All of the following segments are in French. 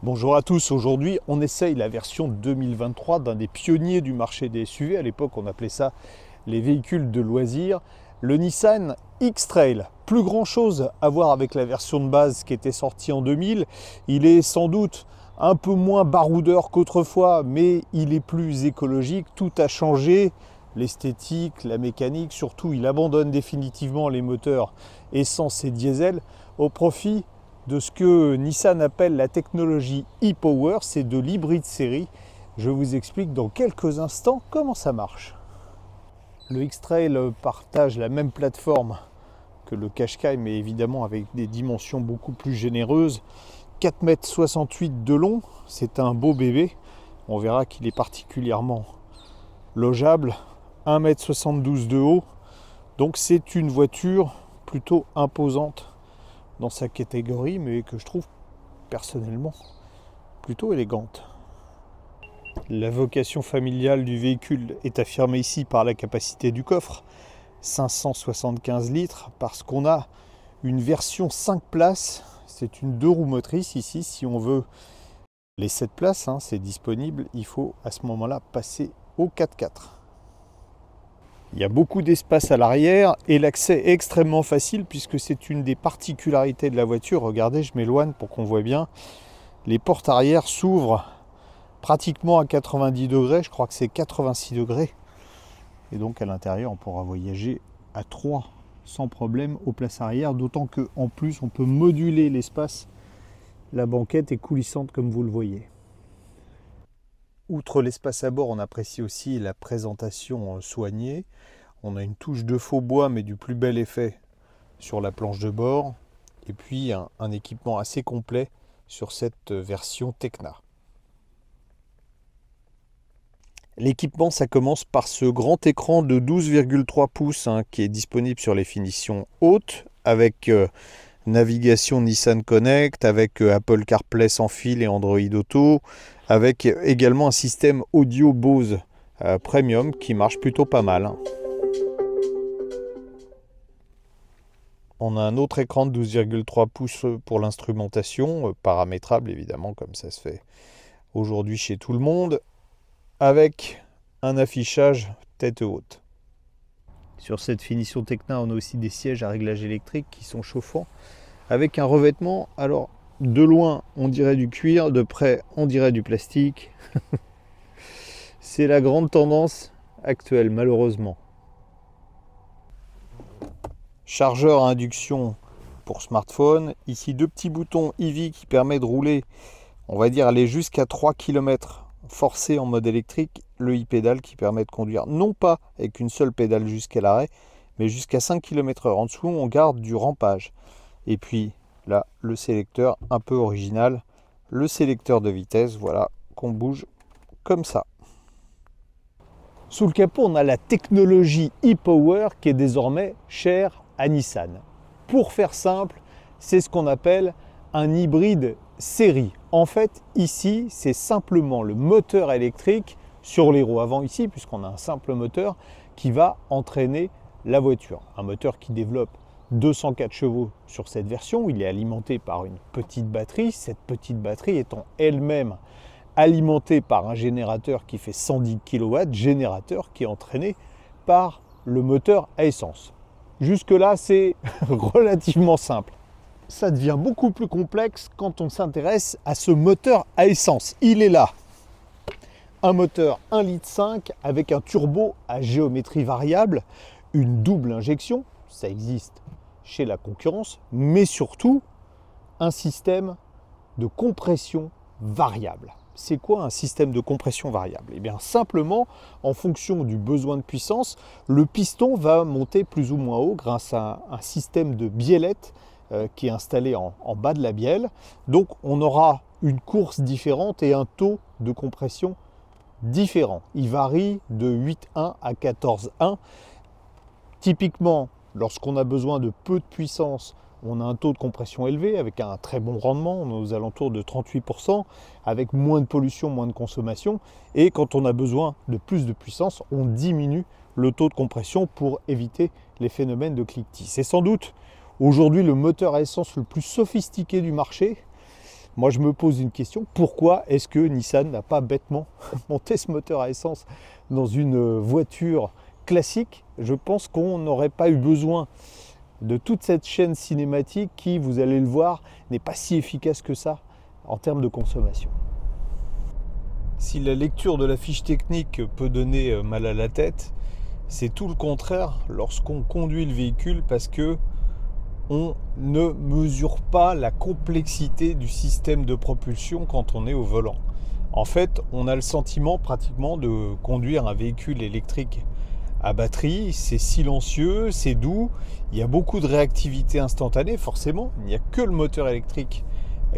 Bonjour à tous, aujourd'hui on essaye la version 2023 d'un des pionniers du marché des SUV. À l'époque on appelait ça les véhicules de loisirs, le Nissan X-Trail. Plus grand chose à voir avec la version de base qui était sortie en 2000. Il est sans doute un peu moins baroudeur qu'autrefois, mais il est plus écologique. Tout a changé, l'esthétique, la mécanique, surtout il abandonne définitivement les moteurs essence et diesel au profit de ce que Nissan appelle la technologie e-Power, c'est de l'hybride série. Je vous explique dans quelques instants comment ça marche. Le X-Trail partage la même plateforme que le Qashqai, mais évidemment avec des dimensions beaucoup plus généreuses. 4,68 m de long, c'est un beau bébé. On verra qu'il est particulièrement logeable. 1,72 m de haut, donc c'est une voiture plutôt imposante dans sa catégorie, mais que je trouve personnellement plutôt élégante. La vocation familiale du véhicule est affirmée ici par la capacité du coffre, 575 litres, parce qu'on a une version 5 places, c'est une 2 roues motrices ici. Si on veut les 7 places, c'est disponible, il faut à ce moment-là passer au 4x4. Il y a beaucoup d'espace à l'arrière et l'accès est extrêmement facile puisque c'est une des particularités de la voiture. Regardez, je m'éloigne pour qu'on voit bien. Les portes arrière s'ouvrent pratiquement à 90 degrés, je crois que c'est 86 degrés. Et donc à l'intérieur, on pourra voyager à 3 sans problème aux places arrière, d'autant qu'en plus, on peut moduler l'espace. La banquette est coulissante comme vous le voyez. Outre l'espace à bord, on apprécie aussi la présentation soignée. On a une touche de faux bois, mais du plus bel effet sur la planche de bord. Et puis un équipement assez complet sur cette version Tekna. L'équipement, ça commence par ce grand écran de 12,3 pouces qui est disponible sur les finitions hautes, avec navigation Nissan Connect, avec Apple CarPlay sans fil et Android Auto, avec également un système audio Bose Premium qui marche plutôt pas mal. On a un autre écran de 12,3 pouces pour l'instrumentation, paramétrable évidemment comme ça se fait aujourd'hui chez tout le monde, avec un affichage tête haute. Sur cette finition Tekna, on a aussi des sièges à réglage électrique qui sont chauffants, avec un revêtement, alors de loin on dirait du cuir, de près on dirait du plastique. C'est la grande tendance actuelle malheureusement. Chargeur à induction pour smartphone, ici deux petits boutons EV qui permettent de rouler, on va dire aller jusqu'à 3 km forcé en mode électrique, le e-pédale qui permet de conduire non pas avec une seule pédale jusqu'à l'arrêt, mais jusqu'à 5 km/h. En dessous on garde du rampage. Et puis là, le sélecteur un peu original, le sélecteur de vitesse, voilà, qu'on bouge comme ça. Sous le capot, on a la technologie e-Power qui est désormais chère à Nissan. Pour faire simple, c'est ce qu'on appelle un hybride série. En fait, ici, c'est simplement le moteur électrique sur les roues avant ici, puisqu'on a un simple moteur qui va entraîner la voiture. Un moteur qui développe 204 chevaux sur cette version. Il est alimenté par une petite batterie. Cette petite batterie étant elle-même alimentée par un générateur qui fait 110 kW, générateur qui est entraîné par le moteur à essence. Jusque-là, c'est relativement simple. Ça devient beaucoup plus complexe quand on s'intéresse à ce moteur à essence. Il est là. Un moteur 1,5 litre avec un turbo à géométrie variable, une double injection, ça existe chez la concurrence, mais surtout un système de compression variable. C'est quoi un système de compression variable? Eh bien simplement, en fonction du besoin de puissance, le piston va monter plus ou moins haut grâce à un système de biellette qui est installé en bas de la bielle. Donc on aura une course différente et un taux de compression différent. Il varie de 8,1 à 14,1. Typiquement, lorsqu'on a besoin de peu de puissance, on a un taux de compression élevé avec un très bon rendement, on est aux alentours de 38%, avec moins de pollution, moins de consommation. Et quand on a besoin de plus de puissance, on diminue le taux de compression pour éviter les phénomènes de cliquetis. C'est sans doute aujourd'hui le moteur à essence le plus sophistiqué du marché. Moi, je me pose une question, pourquoi est-ce que Nissan n'a pas bêtement monté ce moteur à essence dans une voiture classique? Je pense qu'on n'aurait pas eu besoin de toute cette chaîne cinématique qui, vous allez le voir, n'est pas si efficace que ça en termes de consommation. Si la lecture de la fiche technique peut donner mal à la tête, c'est tout le contraire lorsqu'on conduit le véhicule, parce que on ne mesure pas la complexité du système de propulsion quand on est au volant. En fait, on a le sentiment pratiquement de conduire un véhicule électrique à batterie. C'est silencieux, c'est doux, il y a beaucoup de réactivité instantanée, forcément. Il n'y a que le moteur électrique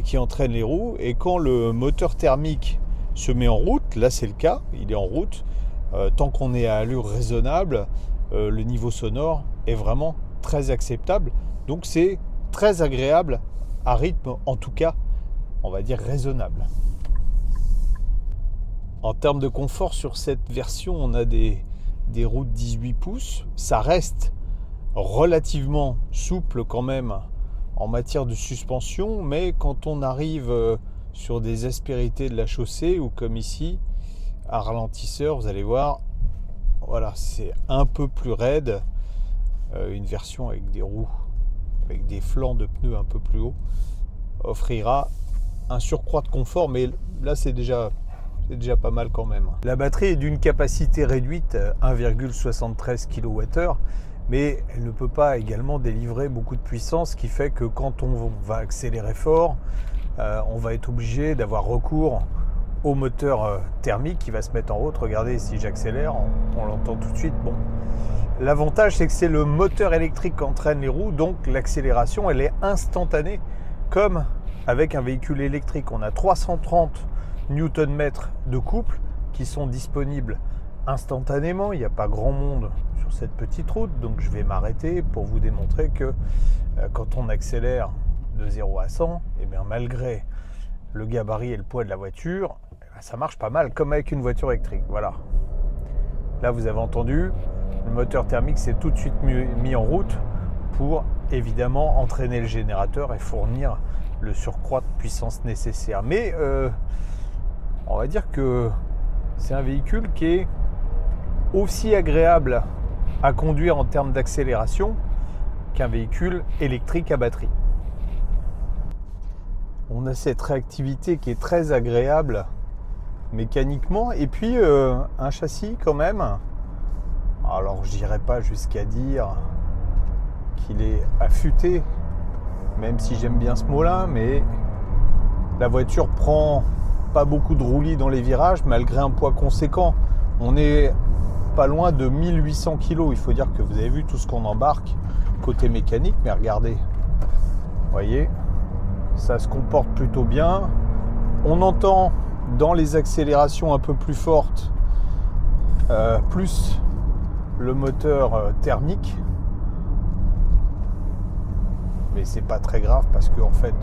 qui entraîne les roues. Et quand le moteur thermique se met en route, là c'est le cas, il est en route, tant qu'on est à allure raisonnable, le niveau sonore est vraiment très acceptable. Donc c'est très agréable à rythme, en tout cas, on va dire raisonnable. En termes de confort, sur cette version, on a des roues de 18 pouces. Ça reste relativement souple quand même en matière de suspension, mais quand on arrive sur des aspérités de la chaussée, ou comme ici, un ralentisseur, vous allez voir, voilà, c'est un peu plus raide. Une version avec des roues, avec des flancs de pneus un peu plus haut, offrira un surcroît de confort, mais là c'est déjà pas mal quand même. La batterie est d'une capacité réduite, 1,73 kWh, mais elle ne peut pas également délivrer beaucoup de puissance, ce qui fait que quand on va accélérer fort, on va être obligé d'avoir recours au moteur thermique qui va se mettre en route. Regardez, si j'accélère, on l'entend tout de suite. Bon. L'avantage, c'est que c'est le moteur électrique qui entraîne les roues, donc l'accélération, elle est instantanée, comme avec un véhicule électrique. On a 330 Nm de couple qui sont disponibles instantanément. Il n'y a pas grand monde sur cette petite route, donc je vais m'arrêter pour vous démontrer que quand on accélère de 0 à 100, et bien malgré le gabarit et le poids de la voiture, ça marche pas mal, comme avec une voiture électrique. Voilà. Là, vous avez entendu, le moteur thermique s'est tout de suite mis en route pour évidemment entraîner le générateur et fournir le surcroît de puissance nécessaire. Mais on va dire que c'est un véhicule qui est aussi agréable à conduire en termes d'accélération qu'un véhicule électrique à batterie. On a cette réactivité qui est très agréable mécaniquement, et puis un châssis quand même. Alors je n'irai pas jusqu'à dire qu'il est affûté, même si j'aime bien ce mot-là, mais la voiture prend pas beaucoup de roulis dans les virages malgré un poids conséquent. On est pas loin de 1800 kg. Il faut dire que vous avez vu tout ce qu'on embarque côté mécanique, mais regardez, vous voyez, ça se comporte plutôt bien. On entend dans les accélérations un peu plus fortes plus le moteur thermique, mais c'est pas très grave parce que en fait,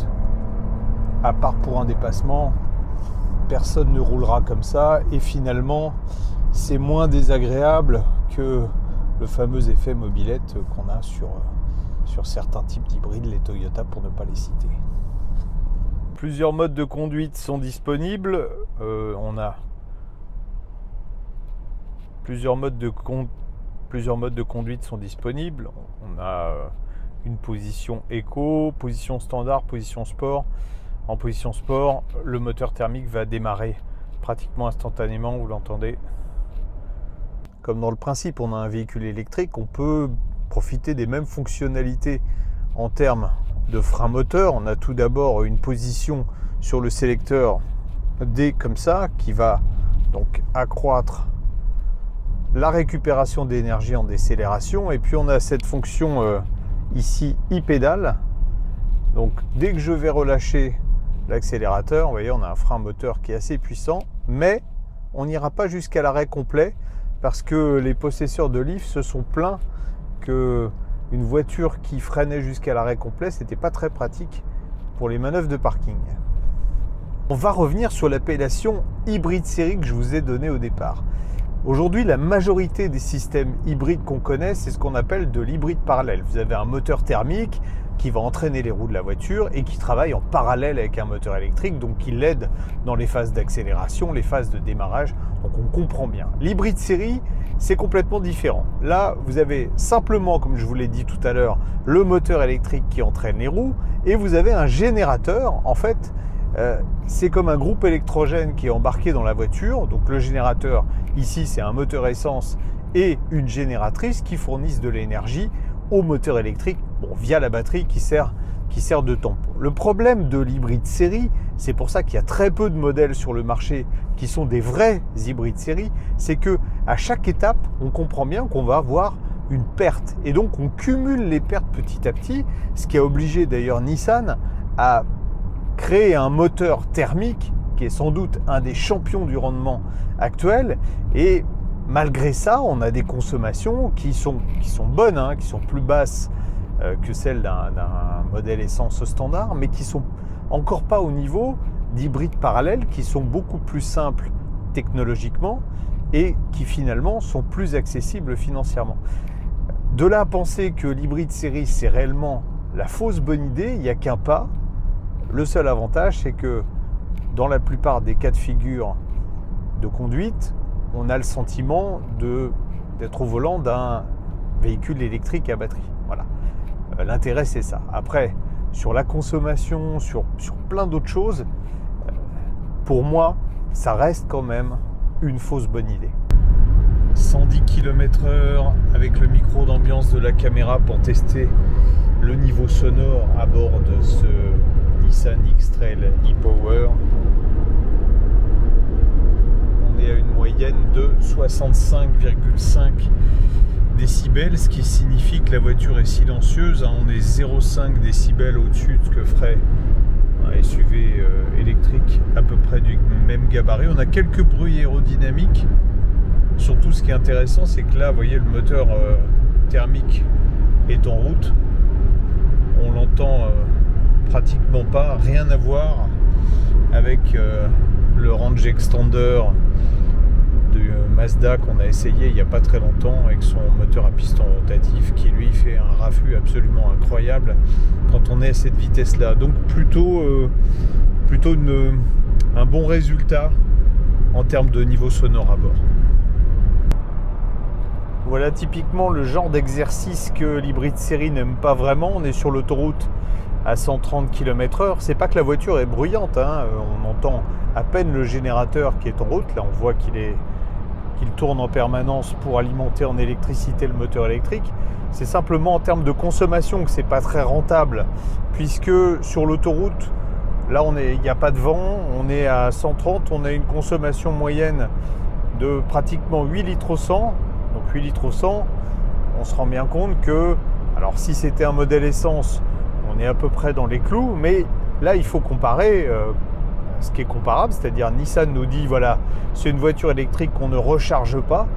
à part pour un dépassement, personne ne roulera comme ça, et finalement c'est moins désagréable que le fameux effet mobilette qu'on a sur certains types d'hybrides, les Toyota pour ne pas les citer. Plusieurs modes de conduite sont disponibles. On a plusieurs modes de conduite sont disponibles. On a une position éco, position standard, position sport. En position sport, le moteur thermique va démarrer pratiquement instantanément, vous l'entendez. Comme dans le principe, on a un véhicule électrique, on peut profiter des mêmes fonctionnalités en termes de frein moteur. On a tout d'abord une position sur le sélecteur D comme ça, qui va donc accroître la récupération d'énergie en décélération. Et puis on a cette fonction ici e-pédale. Donc dès que je vais relâcher l'accélérateur, vous voyez, on a un frein moteur qui est assez puissant, mais on n'ira pas jusqu'à l'arrêt complet parce que les possesseurs de Leaf se sont plaints que une voiture qui freinait jusqu'à l'arrêt complet, c'était pas très pratique pour les manœuvres de parking. On va revenir sur l'appellation hybride série que je vous ai donnée au départ. Aujourd'hui, la majorité des systèmes hybrides qu'on connaît, c'est ce qu'on appelle de l'hybride parallèle. Vous avez un moteur thermique qui va entraîner les roues de la voiture et qui travaille en parallèle avec un moteur électrique, donc qui l'aide dans les phases d'accélération, les phases de démarrage. Donc on comprend bien. L'hybride série, c'est complètement différent. Là, vous avez simplement, comme je vous l'ai dit tout à l'heure, le moteur électrique qui entraîne les roues et vous avez un générateur. En fait, c'est comme un groupe électrogène qui est embarqué dans la voiture. Donc le générateur, ici, c'est un moteur essence et une génératrice qui fournissent de l'énergie au moteur électrique, bon, via la batterie qui sert de tampon. Le problème de l'hybride série, c'est pour ça qu'il y a très peu de modèles sur le marché qui sont des vrais hybrides série, c'est que à chaque étape, on comprend bien qu'on va avoir une perte. Et donc on cumule les pertes petit à petit, ce qui a obligé d'ailleurs Nissan à créer un moteur thermique qui est sans doute un des champions du rendement actuel. Et malgré ça, on a des consommations qui sont bonnes, hein, qui sont plus basses que celles d'un modèle essence standard, mais qui sont encore pas au niveau d'hybrides parallèles, qui sont beaucoup plus simples technologiquement et qui finalement sont plus accessibles financièrement. De là à penser que l'hybride série, c'est réellement la fausse bonne idée, il n'y a qu'un pas. Le seul avantage, c'est que dans la plupart des cas de figure de conduite, on a le sentiment d'être au volant d'un véhicule électrique à batterie. Voilà. L'intérêt, c'est ça. Après, sur la consommation, sur plein d'autres choses, pour moi, ça reste quand même une fausse bonne idée. 110 km/h avec le micro d'ambiance de la caméra pour tester le niveau sonore à bord de ce Nissan X-Trail e-Power. On est à une moyenne de 65,5 décibels, ce qui signifie que la voiture est silencieuse. On est 0,5 décibels au-dessus de ce que ferait un SUV électrique à peu près du même gabarit. On a quelques bruits aérodynamiques. Surtout, ce qui est intéressant, c'est que là, vous voyez, le moteur thermique est en route. On l'entend pratiquement pas, rien à voir avec le range extender de Mazda qu'on a essayé il n'y a pas très longtemps avec son moteur à piston rotatif qui lui fait un raffut absolument incroyable quand on est à cette vitesse là. Donc plutôt un bon résultat en termes de niveau sonore à bord. Voilà typiquement le genre d'exercice que l'hybride série n'aime pas vraiment. On est sur l'autoroute à 130 km/h. C'est pas que la voiture est bruyante, hein. On entend à peine le générateur qui est en route. Là, on voit qu'il tourne en permanence pour alimenter en électricité le moteur électrique. C'est simplement en termes de consommation que c'est pas très rentable, puisque sur l'autoroute, là, il n'y a pas de vent, on est à 130, on a une consommation moyenne de pratiquement 8 litres au 100. Donc 8 litres au 100, on se rend bien compte que, alors si c'était un modèle essence, on est à peu près dans les clous, mais là il faut comparer ce qui est comparable, c'est-à-dire Nissan nous dit voilà, c'est une voiture électrique qu'on ne recharge pas.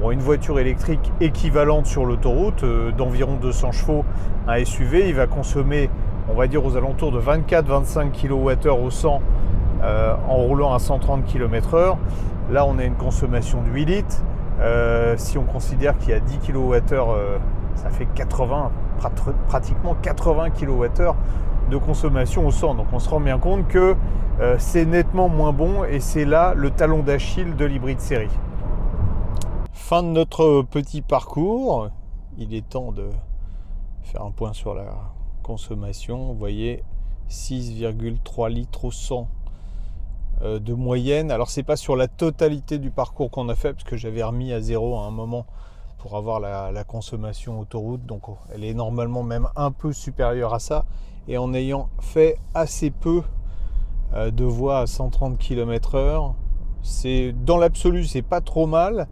Bon, une voiture électrique équivalente sur l'autoroute d'environ 200 chevaux, un SUV, il va consommer, on va dire aux alentours de 24-25 kWh au 100 en roulant à 130 km/h. Là on a une consommation de 8 litres. Si on considère qu'il y a 10 kWh, ça fait pratiquement 80 kWh de consommation au 100. Donc on se rend bien compte que c'est nettement moins bon et c'est là le talon d'Achille de l'hybride série. Fin de notre petit parcours. Il est temps de faire un point sur la consommation. Vous voyez 6,3 litres au 100 de moyenne. Alors c'est pas sur la totalité du parcours qu'on a fait, parce que j'avais remis à zéro à un moment pour avoir la consommation autoroute, donc elle est normalement même un peu supérieure à ça, et en ayant fait assez peu de voies à 130 km/h, c'est dans l'absolu c'est pas trop mal,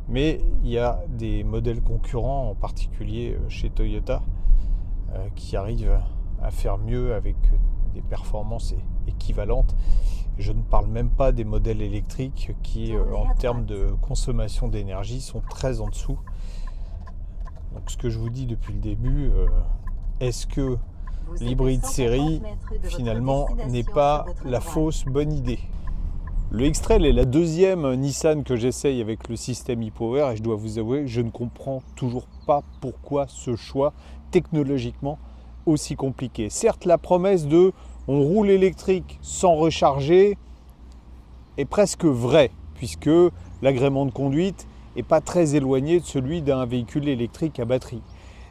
mais il y a des modèles concurrents, en particulier chez Toyota, qui arrivent à faire mieux avec des performances équivalentes. Je ne parle même pas des modèles électriques qui, en termes de consommation d'énergie, sont très en dessous. Donc ce que je vous dis depuis le début, est-ce que l'hybride série, finalement, n'est pas la fausse bonne idée? Le X-Trail est la deuxième Nissan que j'essaye avec le système e-Power, et je dois vous avouer, je ne comprends toujours pas pourquoi ce choix technologiquement aussi compliqué. Certes, la promesse de on roule électrique sans recharger est presque vraie, puisque l'agrément de conduite n'est pas très éloigné de celui d'un véhicule électrique à batterie.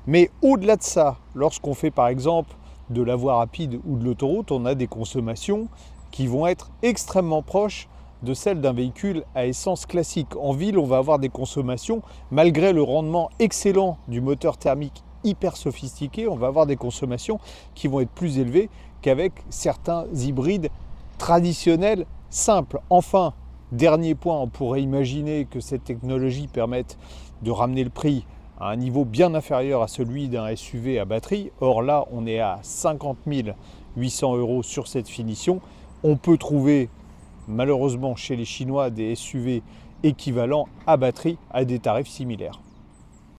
Mais au-delà de ça, lorsqu'on fait par exemple de la voie rapide ou de l'autoroute, on a des consommations qui vont être extrêmement proches de celles d'un véhicule à essence classique. En ville, on va avoir des consommations, malgré le rendement excellent du moteur thermique hyper sophistiqué, on va avoir des consommations qui vont être plus élevées qu'avec certains hybrides traditionnels simples. Enfin, dernier point, on pourrait imaginer que cette technologie permette de ramener le prix à un niveau bien inférieur à celui d'un SUV à batterie. Or là, on est à 50 800 € sur cette finition. On peut trouver malheureusement chez les Chinois des SUV équivalents à batterie à des tarifs similaires.